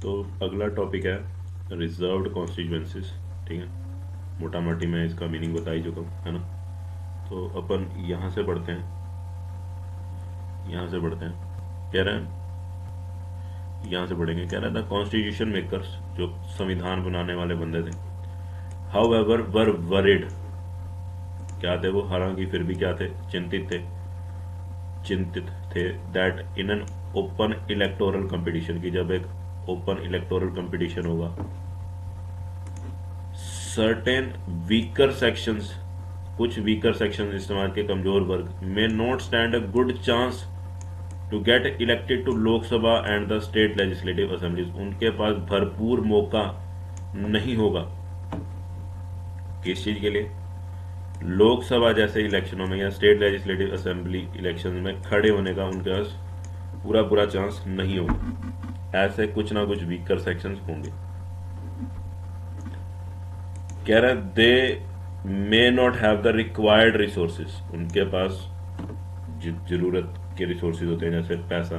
तो अगला टॉपिक है रिजर्व्ड कॉन्स्टिट्यूएंसीज। ठीक है, मोटा मोटी मैं इसका मीनिंग बता ही चुका हूँ, है ना। तो अपन यहाँ से पढ़ते हैं, यहाँ से पढ़ते हैं। कह रहे हैं, यहाँ से पढ़ेंगे। कह रहा था कॉन्स्टिट्यूशन मेकर्स, जो संविधान बनाने वाले बंदे थे, हाउ एवर वर वरिड, क्या थे वो, हालांकि फिर भी क्या थे, चिंतित थे that in an open electoral competition, की जब एक ओपन इलेक्टोरल कंपटीशन होगा, सर्टेन वीकर सेक्शंस, कुछ वीकर सेक्शन इस्तेमाल के कमजोर वर्ग, may not stand a good chance to get elected to Lok Sabha and the state legislative assemblies, उनके पास भरपूर मौका नहीं होगा किस चीज के लिए, लोकसभा जैसे इलेक्शनों में या स्टेट लेजिस्लेटिव असेंबली इलेक्शन में खड़े होने का उनके पास पूरा पूरा चांस नहीं होगा। ऐसे कुछ ना कुछ वीकर सेक्शंस होंगे। कह रहा है they may not have the required resources, उनके पास जरूरत के रिसोर्सेज होते हैं, जैसे पैसा,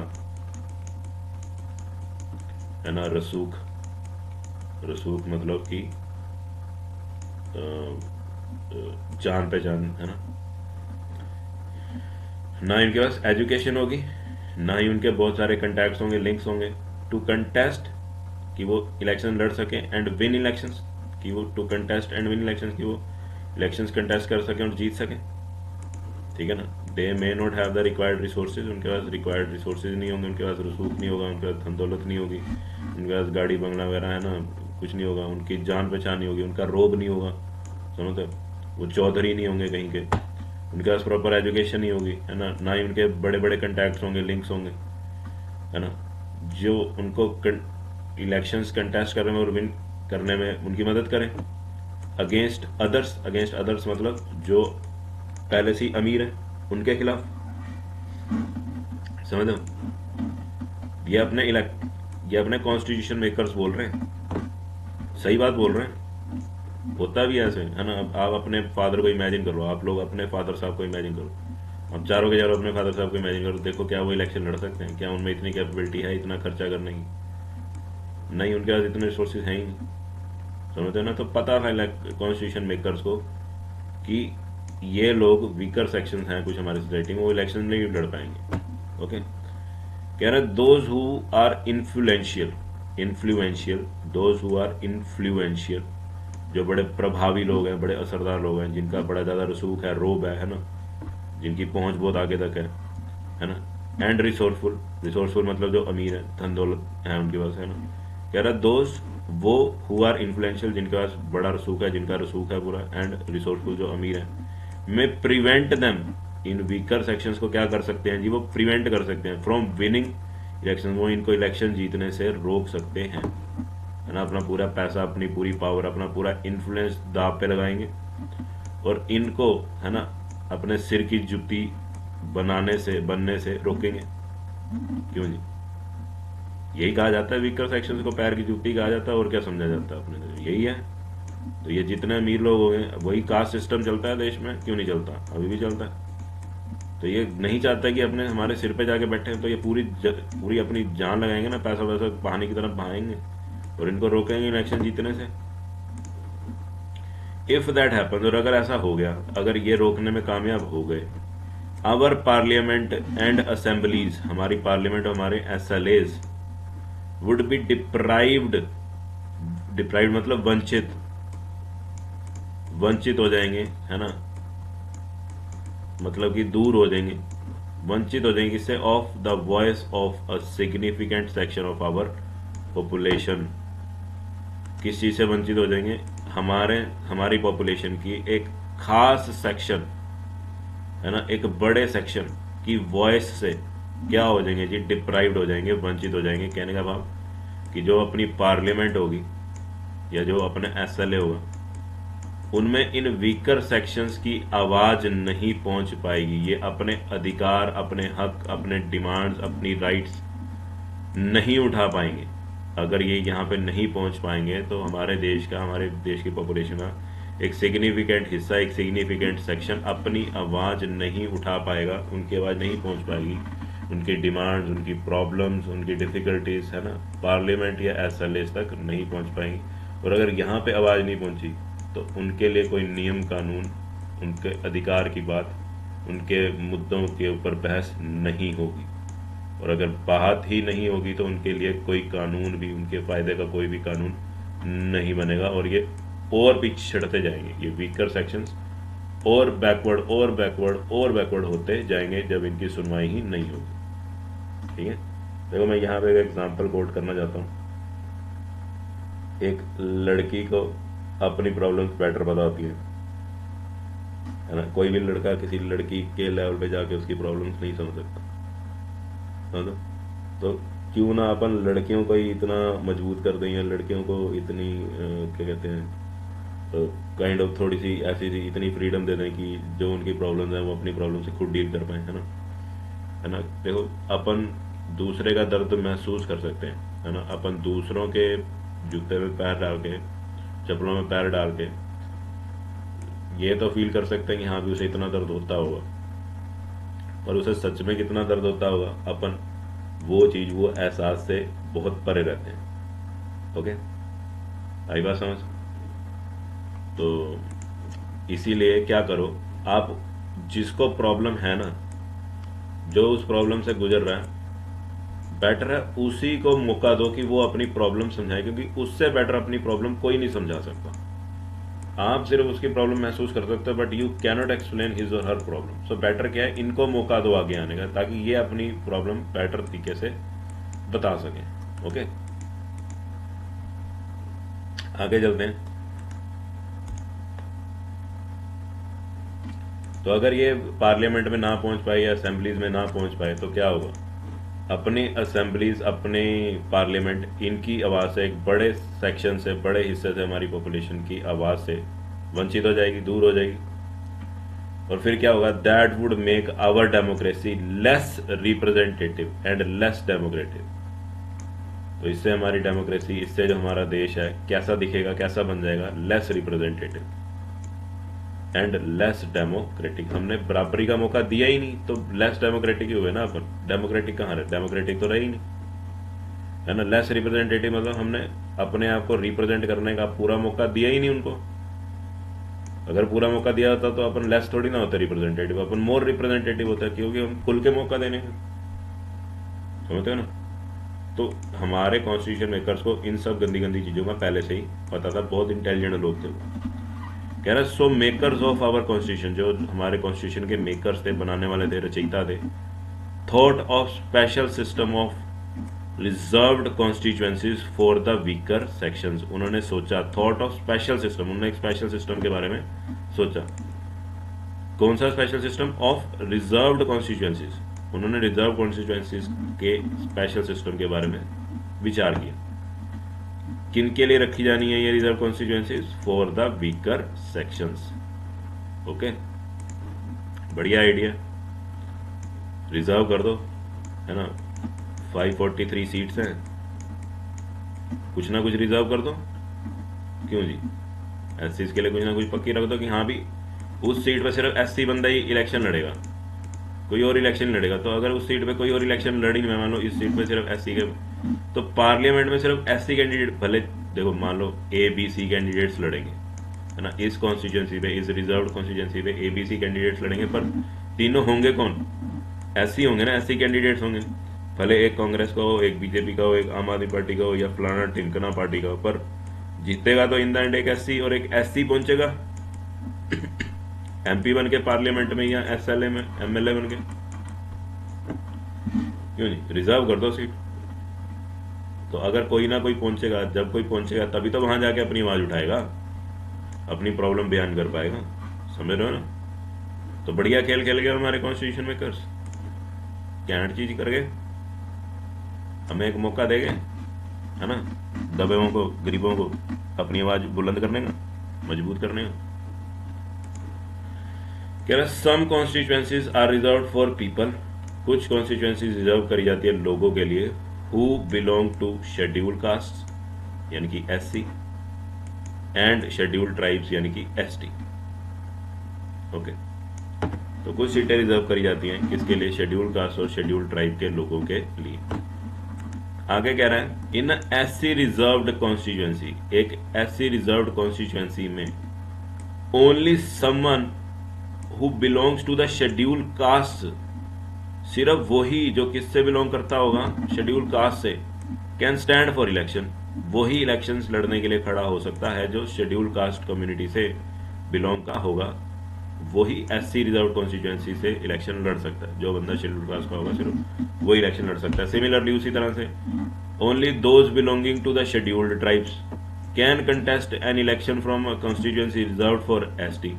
है ना, रसूख, रसूख मतलब कि जान पहचान, है ना इनके पास एजुकेशन होगी, ना ही उनके बहुत सारे कंटैक्ट्स होंगे, लिंक्स होंगे, टू कंटेस्ट, कि वो इलेक्शन लड़ सके, एंड विन इलेक्शंस, कि वो to contest and win elections, कि वो इलेक्शंस कंटेस्ट कर सके और जीत सके। ठीक है ना। They may not have the required resources, उनके पास रिक्वायर्ड रिसोर्सेज नहीं होंगे, उनके पास रसूख नहीं होगा, उनके पास धन दौलत नहीं होगी, उनके पास गाड़ी बंगला वगैरह, है ना, कुछ नहीं होगा, उनकी जान पहचान नहीं होगी, उनका रोब नहीं होगा, समझ तो, वो चौधरी नहीं होंगे कहीं के, उनके पास प्रॉपर एजुकेशन नहीं होगी, है ना, ना ही उनके बड़े बड़े कंटैक्ट्स होंगे, लिंक्स होंगे, है ना, जो उनको इलेक्शंस कंटेस्ट करने में और विन करने में उनकी मदद करें। अगेंस्ट अदर्स, अगेंस्ट अदर्स मतलब जो पहले से ही अमीर है उनके खिलाफ, समझ लो। ये अपने ये अपने कॉन्स्टिट्यूशन मेकर्स बोल रहे हैं, सही बात बोल रहे हैं, होता भी ऐसे, है ना। अब आप अपने फादर को इमेजिन करो, आप लोग अपने फादर साहब को इमेजिन करो, अब चारों के चारों अपने फादर साहब को इमेजिन करो, देखो क्या वो इलेक्शन लड़ सकते हैं, क्या उनमें इतनी कैपेबिलिटी है इतना खर्चा करने की, नहीं, उनके पास इतने रिसोर्सेज हैं ही नहीं, समझते हो ना। तो पता है कॉन्स्टिट्यूशन मेकर्स को कि ये लोग वीकर सेक्शन हैं कुछ हमारी सोसाइटी में, वो इलेक्शन नहीं लड़ पाएंगे। ओके, कह रहे those who are influential, influential, those who are influential, जो बड़े प्रभावी लोग हैं, बड़े असरदार लोग हैं, जिनका बड़ा ज्यादा रसूख है, रोब है ना, जिनकी पहुंच बहुत आगे तक है ना, एंड रिसोर्सफुल, रिसोर्सफुल मतलब जो अमीर है, धन दौलत है उनके पास, है ना। कह रहा दोस्त वो हु आर इन्फ्लुएंशियल, जिनके पास बड़ा रसूख है, जिनका रसूख है पूरा, एंड रिसोर्सफुल जो अमीर है, में prevent them, in beaker sections को क्या कर सकते हैं जी, वो प्रिवेंट कर सकते हैं फ्रॉम विनिंग इलेक्शन, वो इनको इलेक्शन जीतने से रोक सकते हैं, है ना। अपना पूरा पैसा, अपनी पूरी पावर, अपना पूरा इन्फ्लुएंस दाव पे लगाएंगे और इनको, है ना, अपने सिर की जुत्ती बनने से रोकेंगे। क्यों जी, यही कहा जाता है, वीकर सेक्शन को पैर की जूती कहा जाता है, और क्या समझा जाता है अपने को, यही है। तो ये जितने अमीर लोग हो गए, वही कास्ट सिस्टम चलता है देश में, क्यों नहीं चलता, अभी भी चलता है। तो ये नहीं चाहता कि अपने हमारे सिर पे जाके बैठे, तो ये पूरी अपनी जान लगाएंगे ना, पैसा वैसा बहाने की तरफ बहाएंगे और इनको रोकेंगे इलेक्शन जीतने से। इफ दैट हैपन, और अगर ऐसा हो गया, अगर ये रोकने में कामयाब हो गए, आवर पार्लियामेंट एंड असेंबलीज, हमारी पार्लियामेंट और हमारे एसएलएज वुड बी डिप्राइव्ड, डिप्राइव्ड मतलब वंचित, वंचित हो जाएंगे, है ना, मतलब कि दूर हो जाएंगे, वंचित हो जाएंगे इससे, of the voice of a significant section of our population. किस चीज से वंचित हो जाएंगे, हमारी पॉपुलेशन की एक खास सेक्शन, है ना, एक बड़े सेक्शन की वॉइस से क्या हो जाएंगे जी, डिप्राइव्ड हो जाएंगे, वंचित हो जाएंगे। कहने का भाव कि जो अपनी पार्लियामेंट होगी या जो अपने एसएलए होगा, उनमें इन वीकर सेक्शंस की आवाज नहीं पहुंच पाएगी, ये अपने अधिकार, अपने हक, अपने डिमांड्स, अपनी राइट्स नहीं उठा पाएंगे। अगर ये यहाँ पे नहीं पहुंच पाएंगे तो हमारे देश की पॉपुलेशन का एक सिग्निफिकेंट हिस्सा, एक सिग्निफिकेंट सेक्शन अपनी आवाज नहीं उठा पाएगा, उनकी आवाज नहीं पहुंच पाएगी उनकी डिमांड्स, उनकी प्रॉब्लम्स, उनकी डिफ़िकल्टीज, है ना, पार्लियामेंट या एसएलएस तक नहीं पहुंच पाएंगी। और अगर यहाँ पे आवाज़ नहीं पहुंची तो उनके लिए कोई नियम कानून, उनके अधिकार की बात, उनके मुद्दों के ऊपर बहस नहीं होगी। और अगर बात ही नहीं होगी तो उनके लिए कोई कानून भी, उनके फ़ायदे का कोई भी कानून नहीं बनेगा, और ये और पिछड़ते जाएंगे, ये वीकर सेक्शंस और बैकवर्ड और बैकवर्ड और बैकवर्ड होते जाएंगे जब इनकी सुनवाई ही नहीं होगी। ठीक है, देखो मैं यहाँ पे एक एग्जांपल कोट करना चाहता हूँ। एक लड़की को अपनी प्रॉब्लम्स बेटर पता होती है ना। कोई भी लड़का किसी लड़की के लेवल पे जाके उसकी प्रॉब्लम्स नहीं समझ सकता, समझो। तो क्यों ना अपन लड़कियों को ही इतना मजबूत कर दें, या लड़कियों को इतनी क्या कहते हैं, काइंड ऑफ थोड़ी सी ऐसी सी इतनी फ्रीडम दे दें कि जो उनकी प्रॉब्लम्स हैं वो अपनी प्रॉब्लम से खुद डील कर पाए, है ना। देखो अपन दूसरे का दर्द महसूस कर सकते हैं, है ना। अपन दूसरों के जूते में पैर डाल के, चप्पलों में पैर डाल के ये तो फील कर सकते हैं कि हाँ भी उसे इतना दर्द होता होगा, पर उसे सच में कितना दर्द होता होगा, अपन वो चीज, वो एहसास से बहुत परे रहते हैं। ओके, आई बात समझ। तो इसीलिए क्या करो, आप जिसको प्रॉब्लम है ना, जो उस प्रॉब्लम से गुजर रहा है, बेटर है उसी को मौका दो कि वो अपनी प्रॉब्लम समझाए, क्योंकि उससे बेटर अपनी प्रॉब्लम कोई नहीं समझा सकता। आप सिर्फ उसकी प्रॉब्लम महसूस कर सकते हो, but you cannot explain his और हर प्रॉब्लम। सो बेटर क्या है, इनको मौका दो आगे आने का, ताकि ये अपनी प्रॉब्लम बेटर तरीके से बता सकें। ओके, आगे चलते हैं। तो अगर ये पार्लियामेंट में ना पहुंच पाए या असेंबलीज में ना पहुंच पाए तो क्या होगा, अपनी असेंबलीज, अपने पार्लियामेंट, इनकी आवाज से, एक बड़े सेक्शन से, बड़े हिस्से से हमारी पॉपुलेशन की आवाज से वंचित हो जाएगी, दूर हो जाएगी। और फिर क्या होगा, that would make our democracy less representative and less democratic. तो इससे हमारी डेमोक्रेसी, इससे जो हमारा देश है कैसा दिखेगा, कैसा बन जाएगा, less representative and less democratic. हमने बराबरी का मौका दिया ही नहीं तो लेस डेमोक्रेटिक ही हुए ना अपन। डेमोक्रेटिक कहाँ रहे, डेमोक्रेटिक तो रही नहीं, है ना। लेस रिप्रेजेंटेटिव मतलब हमने अपने आप को रिप्रेजेंट करने का पूरा मौका दिया ही नहीं उनको। अगर पूरा मौका दिया होता तो अपन लेस थोड़ी ना होते रिप्रेजेंटेटिव, अपन मोर रिप्रेजेंटेटिव होता, क्योंकि हम खुल के मौका देने का, समझते हो ना। तो हमारे कॉन्स्टिट्यूशन मेकर्स को इन सब गंदी गंदी चीजों का पहले से ही पता था, बहुत इंटेलिजेंट लोग थे वो। कह रहा सो मेकर्स ऑफ आवर कॉन्स्टिट्यूशन, जो हमारे कॉन्स्टिट्यूशन के मेकर्स थे, बनाने वाले थे, रचयिता थे, thought of special system of reserved constituencies for the weaker sections. उन्होंने सोचा, थॉट ऑफ स्पेशल सिस्टम, उन्होंने एक स्पेशल सिस्टम के बारे में सोचा। कौन सा special system, of reserved constituencies. उन्होंने रिजर्व कॉन्स्टिट्यूएंसीज के स्पेशल सिस्टम के बारे में विचार किया। किन के लिए रखी जानी है ये reserve constituencies, for the weaker sections. Okay, बढ़िया आइडिया, रिजर्व कर दो, है ना। 543 सीट्स हैं, कुछ ना कुछ रिजर्व कर दो। क्यों जी, एससी के लिए कुछ ना कुछ पक्की रख दो कि हाँ भी उस सीट पे सिर्फ एससी बंदा ही इलेक्शन लड़ेगा, कोई और इलेक्शन लड़ेगा। तो अगर उस सीट पे कोई और इलेक्शन लड़ी नहीं, मान लो इस सीट पे सिर्फ एससी के, तो पार्लियामेंट में सिर्फ एससी कैंडिडेट, भले देखो मान लो ए बी सी कैंडिडेट्स लड़ेंगे, है ना, इस कॉन्स्टिट्यूएंसी पे, इस रिजर्व्ड कॉन्स्टिट्यूएंसी पे ए बी सी कैंडिडेट्स लड़ेंगे, पर तीनों होंगे कौन, एससी होंगे ना, एससी कैंडिडेट्स होंगे। भले एक कांग्रेस का हो, एक बीजेपी का हो, एक आम आदमी पार्टी का हो, या फलाना टिमकना पार्टी का हो, पर जीतेगा तो इन द एंड एक एससी, और एक एससी पहुंचेगा एमपी बन के पार्लियामेंट में, या एसएलए में एमएलए बन के। क्यों नहीं, रिजर्व कर दो सीट। तो अगर कोई ना कोई पहुंचेगा, जब कोई पहुंचेगा तभी तो वहां जाके अपनी आवाज उठाएगा, अपनी प्रॉब्लम बयान कर पाएगा, समझ रहे हो ना। तो बढ़िया खेल खेल गए हमारे कॉन्स्टिट्यूशन मेकर्स, कैंट चीज कर गए, हमें एक मौका देंगे, है ना, दबेओं को, गरीबों को अपनी आवाज बुलंद करने का, मजबूत करने का। कह रहा some constituencies are reserve for people, कुछ कॉन्स्टिट्यूएंसीज रिजर्व करी जाती है लोगों के लिए, who belong to schedule caste यानी कि एससी, एंड शेड्यूल ट्राइब्स यानी कि एसटी। ओके, तो कुछ सीटें रिजर्व करी जाती हैं किसके लिए, शेड्यूल कास्ट और शेड्यूल ट्राइब के लोगों के लिए। आगे कह रहा है इन एससी रिजर्व्ड कॉन्स्टिट्यूएंसी, एक एससी रिजर्व्ड कॉन्स्टिट्यूएंसी में only someone who belongs to the schedule caste, सिर्फ वही जो किससे बिलोंग करता होगा, शेड्यूल कास्ट से, कैन स्टैंड फॉर इलेक्शन, वही इलेक्शंस लड़ने के लिए खड़ा हो सकता है जो शेड्यूल कास्ट कम्युनिटी से बिलोंग का होगा, वही एससी रिजर्व कॉन्स्टिट्यूएंसी से इलेक्शन लड़ सकता है। जो बंदा शेड्यूल कास्ट का होगा सिर्फ वही इलेक्शन लड़ सकता है। सिमिलरली उसी तरह से only those belonging to the scheduled tribes can contest an election from a constituency reserve for ST,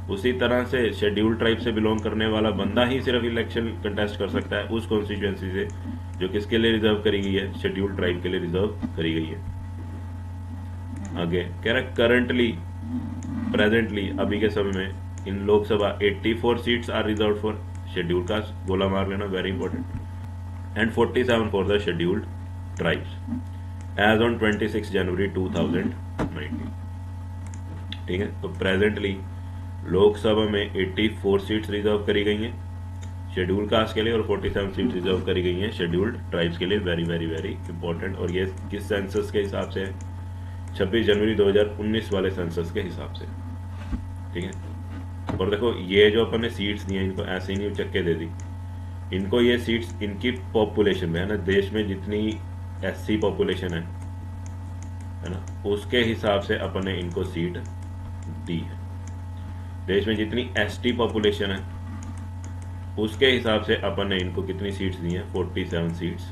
उसी तरह से शेड्यूल ट्राइब से बिलोंग करने वाला बंदा ही सिर्फ इलेक्शन कंटेस्ट कर सकता है उस कॉन्स्टिट्यूएंसी से जो किसके लिए रिजर्व करी गई है, शेड्यूल ट्राइब के लिए रिजर्व करी गई है। आगे कह रहा है करंटली, प्रेजेंटली, अभी के समय में in Lok Sabha 84 seats are reserve for schedule caste, गोला मार लेना very important, and 47 for the scheduled tribes as on 26 January 2019। ठीक है, तो प्रेजेंटली लोकसभा में 84 सीट्स रिजर्व करी गई हैं शेड्यूल कास्ट के लिए और 47 सीट्स रिजर्व करी गई हैं शेड्यूल्ड ट्राइब्स के लिए। Very very very important. और ये किस सेंसस के हिसाब से है, 26 जनवरी 2019 वाले सेंसस के हिसाब से। ठीक है, और देखो ये जो अपन ने सीट्स दी हैं इनको ऐसे ही नहीं उचक्के दे दी, इनको ये सीट्स इनकी पॉपुलेशन में है ना, देश में जितनी एससी पॉपुलेशन है ना, उसके हिसाब से अपन ने इनको सीट दी है। देश में जितनी एसटी पॉपुलेशन है उसके हिसाब से अपन ने इनको कितनी सीट्स दी हैं, 47 सीट्स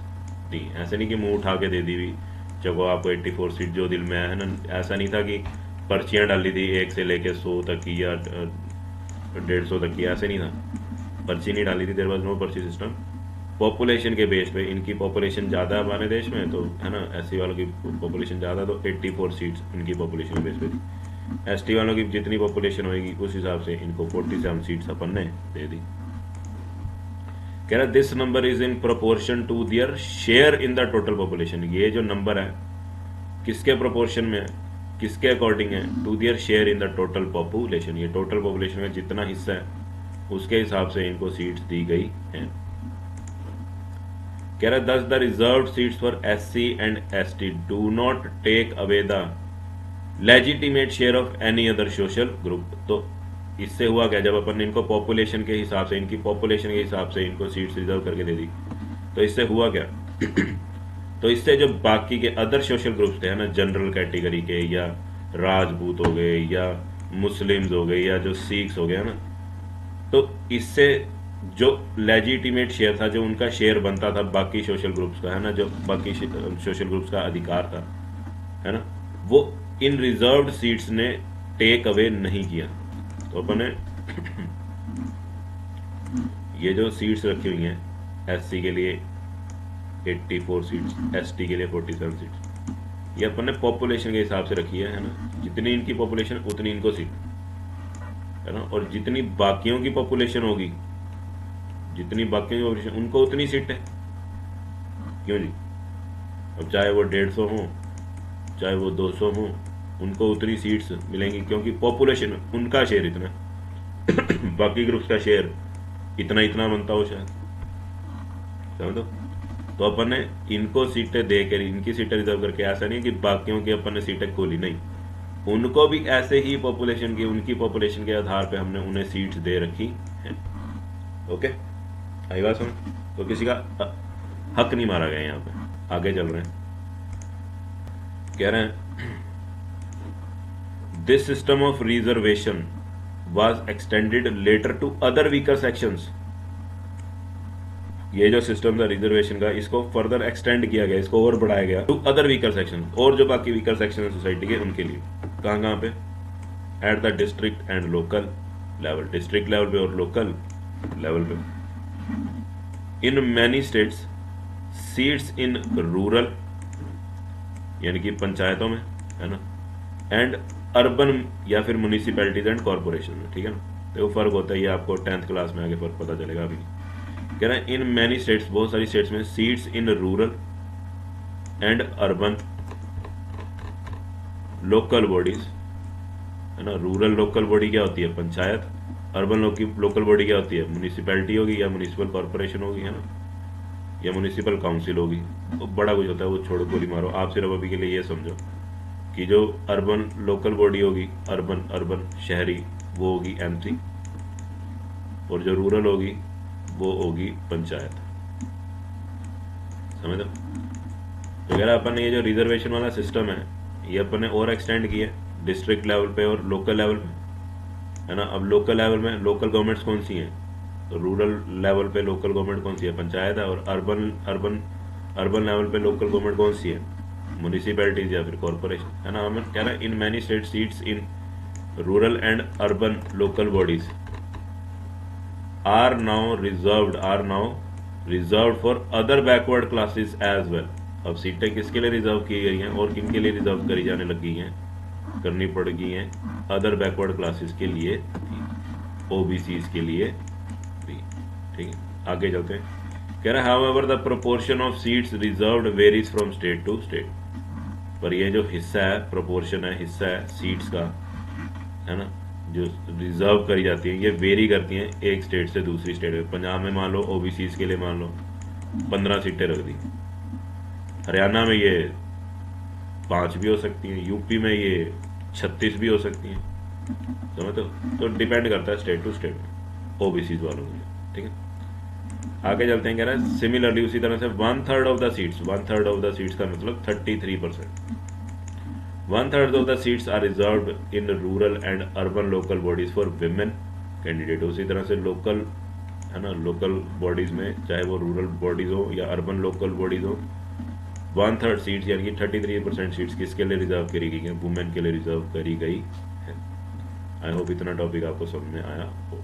दी। ऐसे नहीं कि मुंह उठा के दे दी हुई, चलो आपको 84 सीट जो दिल में आया है ना, ऐसा नहीं था कि पर्चियां डाली थी 1 से लेके 100 तक की या 150 तक की, ऐसे नहीं था, पर्ची नहीं डाली थी, देयर वाज नो पर्ची सिस्टम। पॉपुलेशन के बेस पे, इनकी पॉपुलेशन ज़्यादा है हमारे देश में तो है ना, एससी वालों की पॉपुलेशन ज़्यादा, तो 84 सीट्स इनकी पॉपुलेशन के बेस पे थी। एसटी वालों की जितनी पॉपुलेशन होगी उस हिसाब से इनको 47 सीट्स अपन ने दे दी। कह रहा this number is in proportion to their share in the total population, ये जो नंबर है किसके प्रोपोर्शन में है, किसके अकॉर्डिंग है, to their share in the total population, ये टोटल पॉपुलेशन में जितना हिस्सा है उसके हिसाब से इनको सीट्स दी गई हैं। कह रहा thus the reserved seats for SC and ST do not take away the legitimate share of any other social group. तो इससे हुआ क्या, जब अपन ने इनको पॉपुलेशन के हिसाब से, इनकी पॉपुलेशन के हिसाब से इनको सीट्स रिजर्व करके दे दी, तो इससे हुआ क्या तो इससे जो बाकी के अदर सोशल ग्रुप्स थे ना, जनरल कैटेगरी के या राजपूत हो गए या मुस्लिम्स हो गए या जो सिख्स हो गया ना, तो इससे जो लेजिटिमेट शेयर था, जो उनका शेयर बनता था बाकी सोशल ग्रुप्स का है ना, जो बाकी सोशल ग्रुप्स का अधिकार था है ना, वो इन रिजर्व्ड सीट्स ने टेक अवे नहीं किया। तो अपन ने ये जो सीट्स रखी हुई हैं एससी के लिए 84 सीट्स, एसटी के लिए 47 सीट्स, ये अपन ने पॉपुलेशन के हिसाब से रखी है ना, जितनी इनकी पॉपुलेशन उतनी इनको सीट है ना, और जितनी बाकियों की पॉपुलेशन होगी, जितनी बाकियों की पॉपुलेशन उनको उतनी सीट है। क्यों जी, अब चाहे वो 150 हो चाहे वो 200 हो, उनको उतनी सीट्स मिलेंगी क्योंकि पॉपुलेशन उनका शेयर इतना बाकी ग्रुप्स का शेयर इतना इतना बनता हो शायद, समझो। तो अपन ने इनको सीटें देकर, इनकी सीटें रिजर्व करके, ऐसा नहीं कि बाकियों की अपन ने सीटें खोली, नहीं, उनको भी ऐसे ही पॉपुलेशन की, उनकी पॉपुलेशन के आधार पे हमने उन्हें सीट्स दे रखी हैं। ओके, आई बात समझ। तो किसी का हक नहीं मारा गया यहाँ पे। आगे चल रहे हैं, कह रहे हैं this system of reservation was extended later to other weaker sections. ये जो सिस्टम था रिजर्वेशन का, इसको फर्दर एक्सटेंड किया गया, इसको और बढ़ाया गया टू अदर वीकर सेक्शन, और जो बाकी वीकर सेक्शन है सोसाइटी के उनके लिए। कहाँ कहाँ पे, at the district and local level, district level पे और लोकल लेवल पे। In many states seats in rural यानी कि पंचायतों में है ना, एंड अर्बन या फिर म्यूनिसिपैलिटीज एंड कॉर्पोरेशन में। ठीक है ना, तो वो फर्क होता है, ये आपको 10th क्लास में आगे फर्क पता चलेगा। अभी कह रहे हैं इन मैनी स्टेट्स, बहुत सारी स्टेट्स में, seats in rural and urban local bodies है ना। रूरल लोकल बॉडी क्या होती है, पंचायत, अर्बन लोकल बॉडी क्या होती है? म्यूनिसिपैलिटी होगी या म्यूनिसिपल कॉर्पोरेशन होगी, है ना, या म्यूनिसिपल काउंसिल होगी। तो बड़ा कुछ होता है, वो छोड़ो, गोली मारो। आप सिर्फ अभी के लिए ये समझो कि जो अर्बन लोकल बॉडी होगी, अर्बन अर्बन शहरी, वो होगी एमसी, और जो रूरल होगी वो होगी पंचायत। समझ लो। तो अगर अपन ने ये जो रिजर्वेशन वाला सिस्टम है ये अपन ने और एक्सटेंड किया डिस्ट्रिक्ट लेवल पे और लोकल लेवल पे, है ना। अब लोकल लेवल में लोकल गवर्नमेंट्स कौन सी हैं? तो रूरल लेवल पे लोकल गवर्नमेंट कौन सी है? पंचायत है। और अर्बन अर्बन अर्बन लेवल पे लोकल गवर्नमेंट कौन सी है? म्यूनिसिपैलिटीज या फिर कॉर्पोरेशन, है ना। हमें कह रहा है in many state seats in rural and urban local bodies are now reserved for other backward classes as well. अब सीटें किसके लिए रिजर्व की गई हैं और किन के लिए रिजर्व करी जाने लगी हैं, करनी पड़ गई हैं? अदर बैकवर्ड क्लासेस के लिए, ओबीसीज के लिए भी। ठीक है, आगे चलते हैं। कह रहा है however the proportion of seats reserved varies from state to state. पर ये जो हिस्सा है, प्रोपोर्शन है, हिस्सा है सीट्स का, है ना, जो रिजर्व करी जाती हैं, ये वेरी करती हैं एक स्टेट से दूसरी स्टेट में। पंजाब में मान लो ओबीसीज के लिए मान लो 15 सीटें रख दी, हरियाणा में ये 5 भी हो सकती हैं, यूपी में ये 36 भी हो सकती हैं। समझ तो डिपेंड करता है स्टेट टू स्टेट ओबीसीज वालों के लिए। ठीक है, आगे चलते हैं। कह रहा है सिमिलरली उसी तरह से 1/3 of the seats, 1/3 of the seats का मतलब 33%, 1/3 of the seats are reserved in rural and urban local bodies for women candidate. उसी तरह से लोकल, है ना, लोकल बॉडीज में चाहे वो रूरल बॉडीज हो या अर्बन लोकल बॉडीज हो, 1/3 सीट्स यानी कि 33% सीट्स किसके लिए रिजर्व करी गई हैं? वुमेन के लिए रिजर्व करी गई है। आई होप इतना टॉपिक आपको समझ में आया हो।